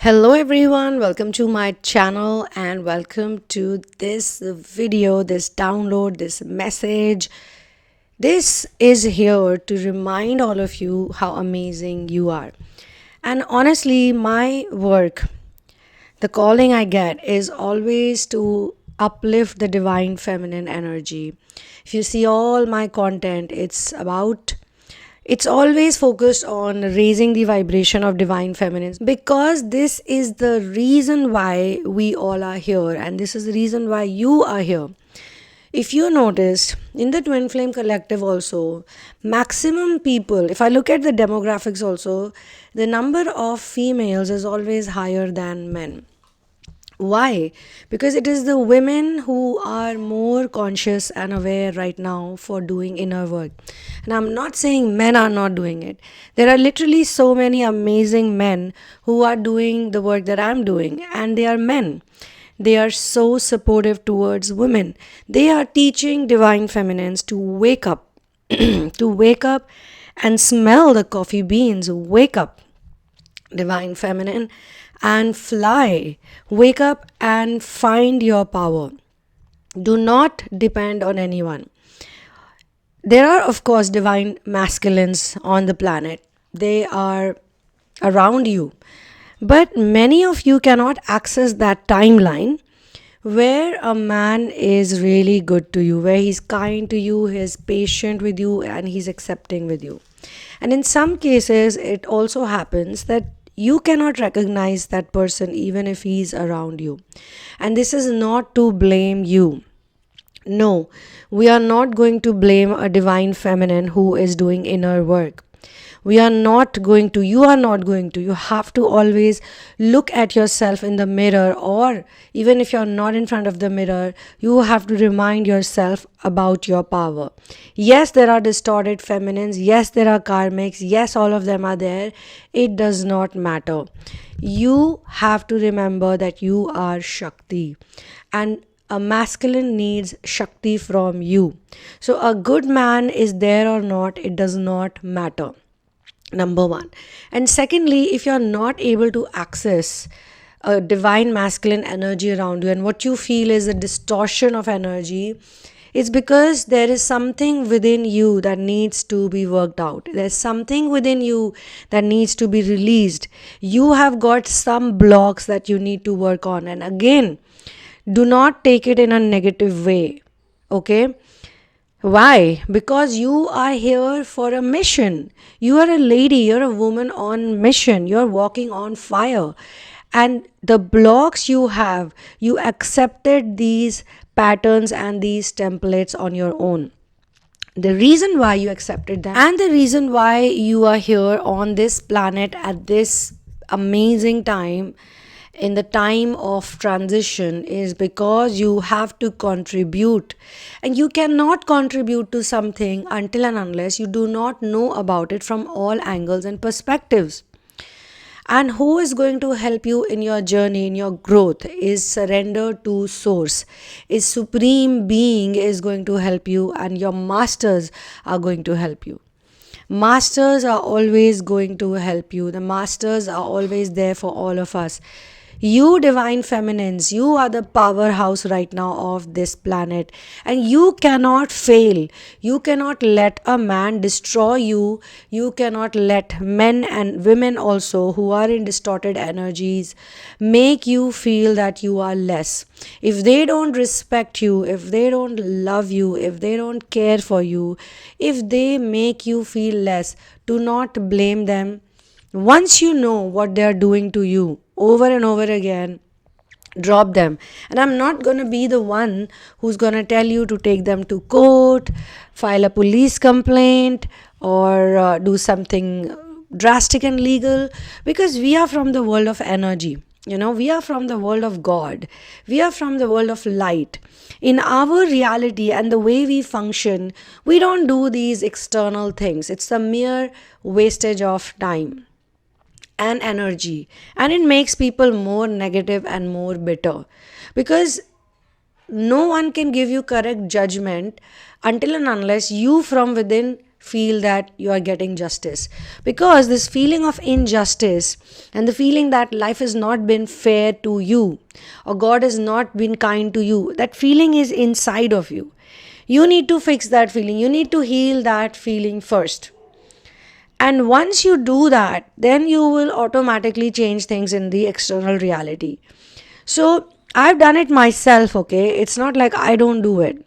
Hello everyone, welcome to my channel and welcome to this video, this download, this message. This is here to remind all of you how amazing you are. And honestly, my work, the calling I get is always to uplift the divine feminine energy. If you see all my content, it's always focused on raising the vibration of divine feminine because this is the reason why we all are here and this is the reason why you are here. If you noticed in the Twin Flame Collective also, maximum people, if I look at the demographics also, the number of females is always higher than men. Why? Because it is the women who are more conscious and aware right now for doing inner work. And I'm not saying men are not doing it. There are literally so many amazing men who are doing the work that I'm doing, and they are men. They are so supportive towards women. They are teaching divine feminines to wake up, to wake up and smell the coffee beans. Wake up, divine feminine, and fly. Wake up and find your power. Do not depend on anyone. There are, of course, divine masculines on the planet. They are around you. But many of you cannot access that timeline where a man is really good to you, where he's kind to you, he's patient with you, and he's accepting with you. And in some cases, it also happens that you cannot recognize that person even if he's around you. And this is not to blame you. No, we are not going to blame a divine feminine who is doing inner work. You are not going to. You have to always look at yourself in the mirror, or even if you're not in front of the mirror, you have to remind yourself about your power. Yes, there are distorted feminines. Yes, there are karmics. Yes, all of them are there. It does not matter. You have to remember that you are Shakti, and a masculine needs Shakti from you. So a good man is there or not, it does not matter. Number one. And secondly, if you're not able to access a divine masculine energy around you and what you feel is a distortion of energy, it's because there is something within you that needs to be worked out. There's something within you that needs to be released. You have got some blocks that you need to work on. And again, do not take it in a negative way. Okay? Why? Because you are here for a mission. You are a lady, you're a woman on mission. You're walking on fire. And the blocks you have, you accepted these patterns and these templates on your own. The reason why you accepted them and the reason why you are here on this planet at this amazing time, in the time of transition, is because you have to contribute, and you cannot contribute to something until and unless you do not know about it from all angles and perspectives. And who is going to help you in your journey, in your growth, is surrender to source, is supreme being is going to help you, and your masters are going to help you. Masters are always going to help you. The masters are always there for all of us. You divine feminines, you are the powerhouse right now of this planet, and you cannot fail. You cannot let a man destroy you. You cannot let men and women also who are in distorted energies make you feel that you are less. If they don't respect you, if they don't love you, if they don't care for you, if they make you feel less, do not blame them. Once you know what they are doing to you over and over again, drop them. And I'm not going to be the one who's going to tell you to take them to court, file a police complaint, or do something drastic and legal, because we are from the world of energy. We are from the world of God. We are from the world of light. In our reality and the way we function, we don't do these external things. It's a mere wastage of time and energy, and it makes people more negative and more bitter, because no one can give you correct judgment until and unless you from within feel that you are getting justice. Because this feeling of injustice and the feeling that life has not been fair to you or God has not been kind to you, that feeling is inside of you. You need to fix that feeling. You need to heal that feeling first. And once you do that, then you will automatically change things in the external reality. So I've done it myself, okay? It's not like I don't do it.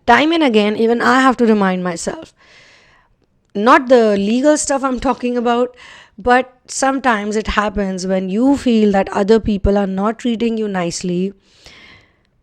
Time and again, even I have to remind myself. Not the legal stuff I'm talking about, but sometimes it happens when you feel that other people are not treating you nicely.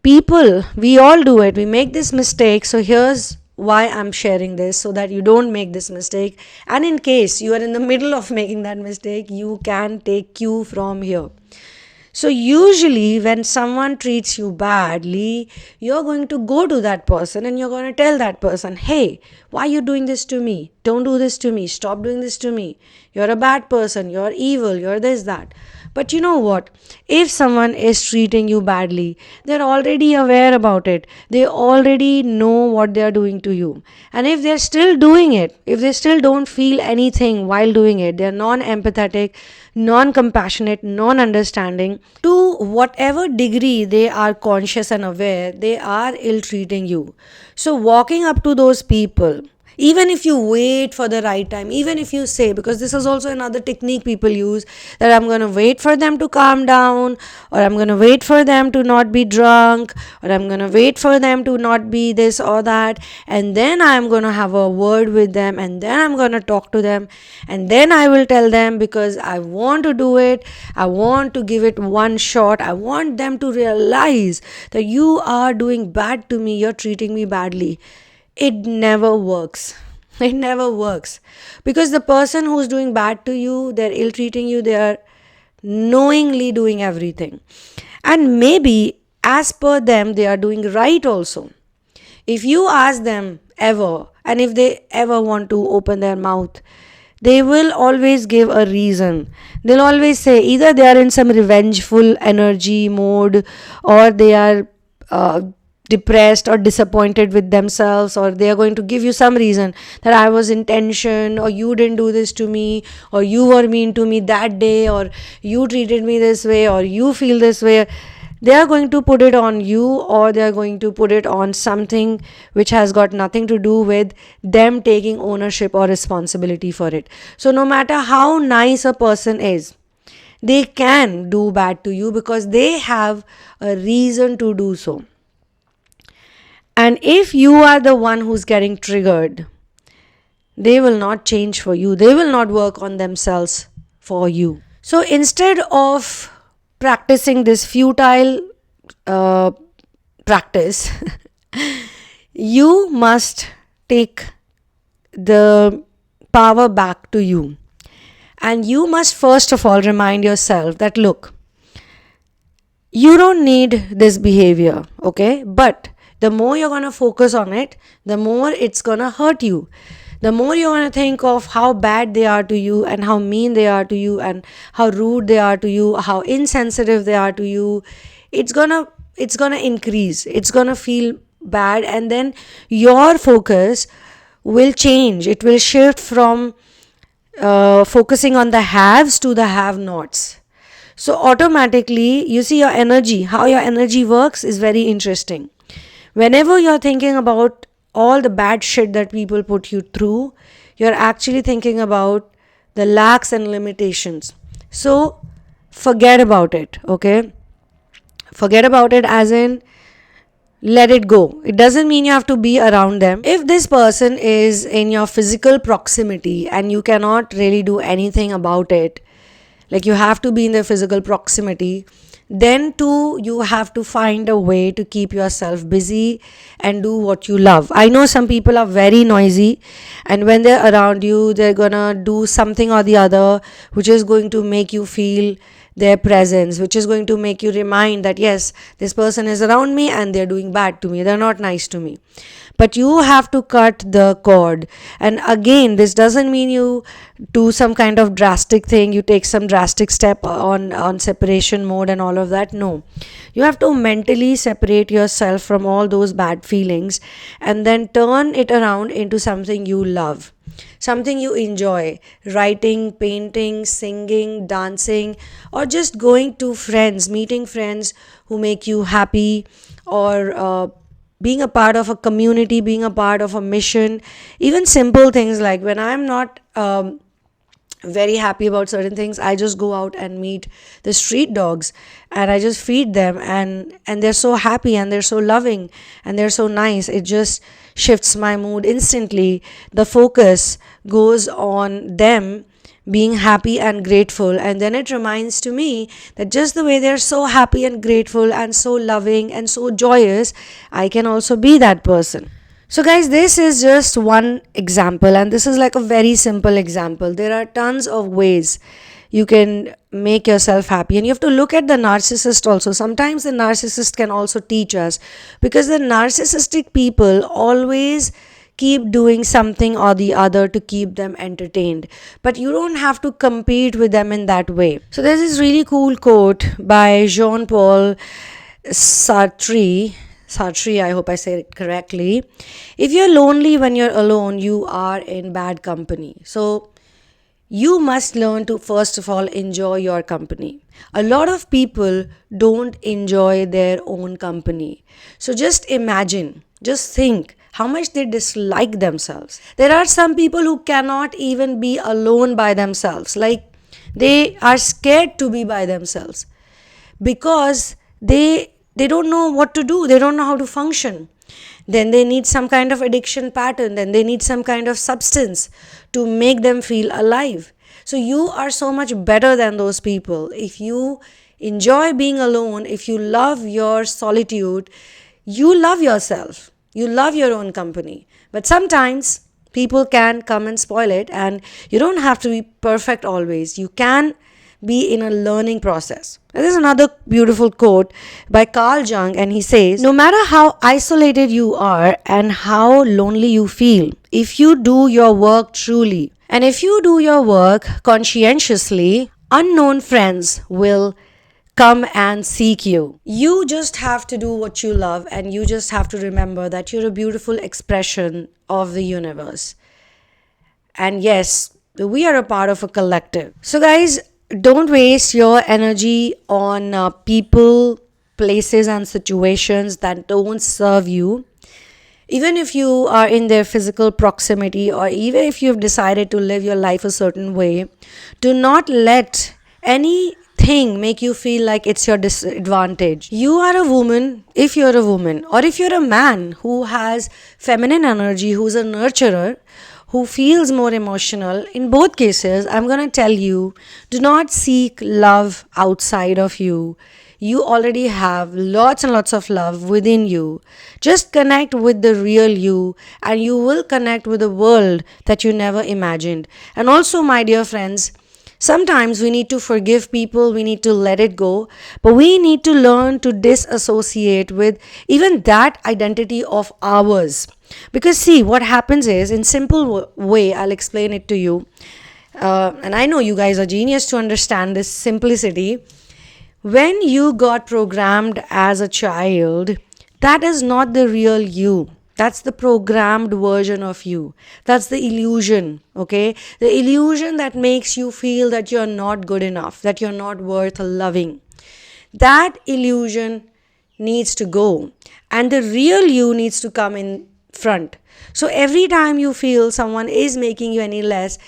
People, we all do it. We make this mistake. So here's why I'm sharing this, so that you don't make this mistake. And in case you are in the middle of making that mistake, you can take cue from here. So usually when someone treats you badly, you're going to go to that person and you're going to tell that person, hey, why are you doing this to me? Don't do this to me. Stop doing this to me. You're a bad person. You're evil. You're this, that. But you know what? If someone is treating you badly, they're already aware about it. They already know what they're doing to you. And if they're still doing it, if they still don't feel anything while doing it, they're non-empathetic, non-compassionate, non-understanding, to whatever degree they are conscious and aware, they are ill-treating you. So walking up to those people, even if you wait for the right time, even if you say, because this is also another technique people use, that I'm going to wait for them to calm down, or I'm going to wait for them to not be drunk, or I'm going to wait for them to not be this or that, and then I'm going to have a word with them, and then I'm going to talk to them, and then I will tell them, because I want to do it, I want to give it one shot, I want them to realize that you are doing bad to me, you're treating me badly. It never works. It never works. Because the person who's doing bad to you, they're ill-treating you, they are knowingly doing everything. And maybe as per them, they are doing right also. If you ask them ever, and if they ever want to open their mouth, they will always give a reason. They'll always say either they are in some revengeful energy mode, or they are depressed or disappointed with themselves, or they are going to give you some reason that I was in tension, or you didn't do this to me, or you were mean to me that day, or you treated me this way, or you feel this way. They are going to put it on you, or they are going to put it on something which has got nothing to do with them taking ownership or responsibility for it. So no matter how nice a person is, they can do bad to you because they have a reason to do so. And if you are the one who's getting triggered, they will not change for you. They will not work on themselves for you. So instead of practicing this futile practice, you must take the power back to you. And you must first of all remind yourself that, look, you don't need this behavior, okay? But the more you're going to focus on it, the more it's going to hurt you. The more you're going to think of how bad they are to you, and how mean they are to you, and how rude they are to you, how insensitive they are to you, it's going to increase. It's going to feel bad, and then your focus will change. It will shift from focusing on the haves to the have-nots. So automatically, you see your energy, how your energy works is very interesting. Whenever you're thinking about all the bad shit that people put you through, you're actually thinking about the lacks and limitations. So forget about it, okay? Forget about it as in let it go. It doesn't mean you have to be around them. If this person is in your physical proximity and you cannot really do anything about it, like you have to be in their physical proximity, then too you have to find a way to keep yourself busy and do what you love. I know some people are very noisy, and when they're around you, they're gonna do something or the other which is going to make you feel their presence, which is going to make you remind that yes, this person is around me and they're doing bad to me, they're not nice to me. But you have to cut the cord. And again, this doesn't mean you do some kind of drastic thing, you take some drastic step on separation mode and all of that. No, you have to mentally separate yourself from all those bad feelings and then turn it around into something you love, something you enjoy: writing, painting, singing, dancing, or just going to friends, meeting friends who make you happy, or being a part of a community, being a part of a mission. Even simple things like when I'm not very happy about certain things, I just go out and meet the street dogs and I just feed them, and they're so happy and they're so loving and they're so nice. It just shifts my mood instantly. The focus goes on them being happy and grateful, and then it reminds to me that just the way they're so happy and grateful and so loving and so joyous, I can also be that person. So guys, this is just one example, and this is like a very simple example. There are tons of ways you can make yourself happy, and you have to look at the narcissist also. Sometimes the narcissist can also teach us, because the narcissistic people always keep doing something or the other to keep them entertained, but you don't have to compete with them in that way. So there's this really cool quote by Jean-Paul Sartre, I hope I said it correctly. If you're lonely when you're alone, you are in bad company. So you must learn to first of all enjoy your company. A lot of people don't enjoy their own company. So just imagine, just think how much they dislike themselves. There are some people who cannot even be alone by themselves. Like, they are scared to be by themselves because they don't know what to do, they don't know how to function. Then they need some kind of addiction pattern, then they need some kind of substance to make them feel alive. So you are so much better than those people. If you enjoy being alone, if you love your solitude, you love yourself, you love your own company. But sometimes people can come and spoil it, and you don't have to be perfect always. You can be in a learning process. And there's another beautiful quote by Carl Jung, and he says, no matter how isolated you are and how lonely you feel, if you do your work truly and if you do your work conscientiously, unknown friends will come and seek you. You just have to do what you love, and you just have to remember that you're a beautiful expression of the universe. And yes, we are a part of a collective. So guys, don't waste your energy on people, places, and situations that don't serve you. Even if you are in their physical proximity, or even if you've decided to live your life a certain way, do not let anything make you feel like it's your disadvantage. You are a woman if you're a woman, or if you're a man who has feminine energy, who's a nurturer, who feels more emotional. In both cases, I'm going to tell you, do not seek love outside of you. You already have lots and lots of love within you. Just connect with the real you, and you will connect with a world that you never imagined. And also, my dear friends, sometimes we need to forgive people, we need to let it go, but we need to learn to disassociate with even that identity of ours. Because see, what happens is, in simple way, I'll explain it to you. And I know you guys are genius to understand this simplicity. When you got programmed as a child, that is not the real you. That's the programmed version of you. That's the illusion, okay? The illusion that makes you feel that you're not good enough, that you're not worth loving. That illusion needs to go, and the real you needs to come in front. So every time you feel someone is making you any less,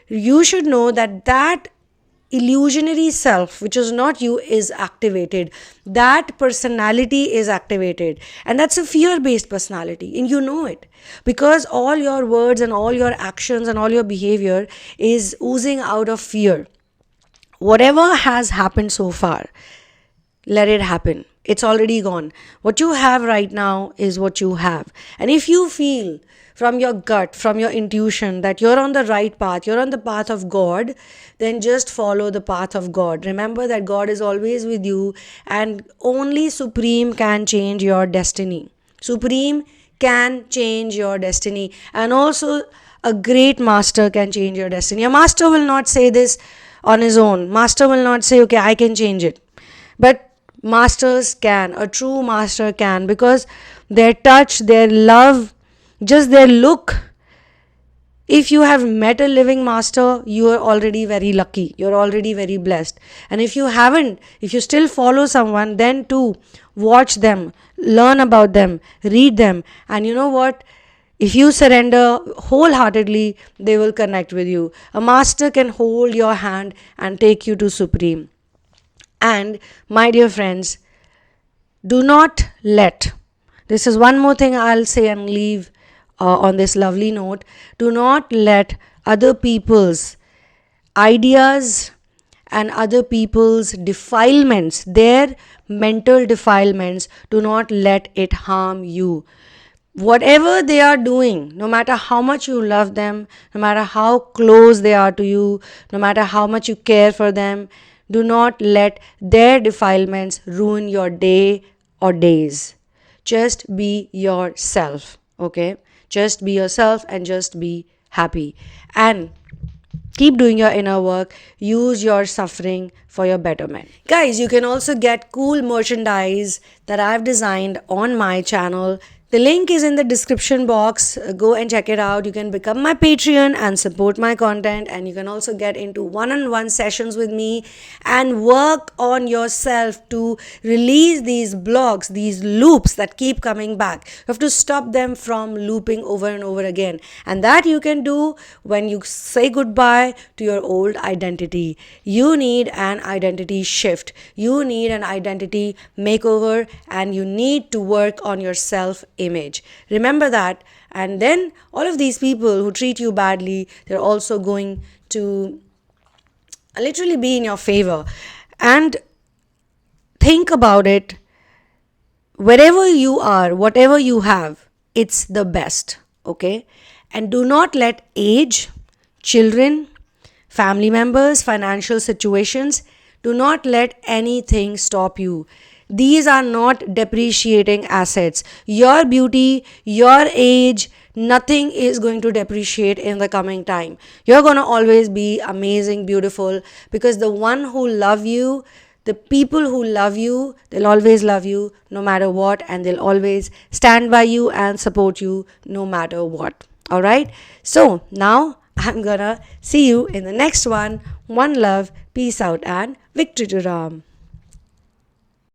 you should know that that illusionary self, which is not you, is activated. That personality is activated, and that's a fear-based personality, and you know it because all your words and all your actions and all your behavior is oozing out of fear. Whatever has happened so far, let it happen. It's already gone. What you have right now is what you have. And if you feel from your gut, from your intuition, that you're on the right path, you're on the path of God, then just follow the path of God. Remember that God is always with you, and only Supreme can change your destiny. Supreme can change your destiny. And also, a great master can change your destiny. A master will not say this on his own. Master will not say, okay, I can change it. But masters can. A true master can, because their touch, their love, just their look. If you have met a living master, you are already very lucky. You're already very blessed. And if you haven't, if you still follow someone, then too, watch them, learn about them, read them. And you know what? If you surrender wholeheartedly, they will connect with you. A master can hold your hand and take you to Supreme. And my dear friends, do not let, this is one more thing I'll say and leave on this lovely note. Do not let other people's ideas and other people's defilements, their mental defilements, do not let it harm you. Whatever they are doing, no matter how much you love them, no matter how close they are to you, no matter how much you care for them, do not let their defilements ruin your day or days. Just be yourself, okay? Just be yourself and just be happy. And keep doing your inner work. Use your suffering for your betterment. Guys, you can also get cool merchandise that I've designed on my channel. The link is in the description box. Go and check it out. You can become my Patreon and support my content. And you can also get into one-on-one sessions with me and work on yourself to release these blocks, these loops that keep coming back. You have to stop them from looping over and over again. And that you can do when you say goodbye to your old identity. You need an identity shift. You need an identity makeover, and you need to work on your self-image. Remember that. And then all of these people who treat you badly, they're also going to literally be in your favor. And think about it. Wherever you are, whatever you have, it's the best. Okay? And do not let age, children, family members, financial situations, do not let anything stop you. These are not depreciating assets. Your beauty, your age, nothing is going to depreciate in the coming time. You're going to always be amazing, beautiful, because the one who love you, the people who love you, they'll always love you no matter what, and they'll always stand by you and support you no matter what. All right? So now I'm gonna see you in the next one. One love, peace out, and victory to Ram.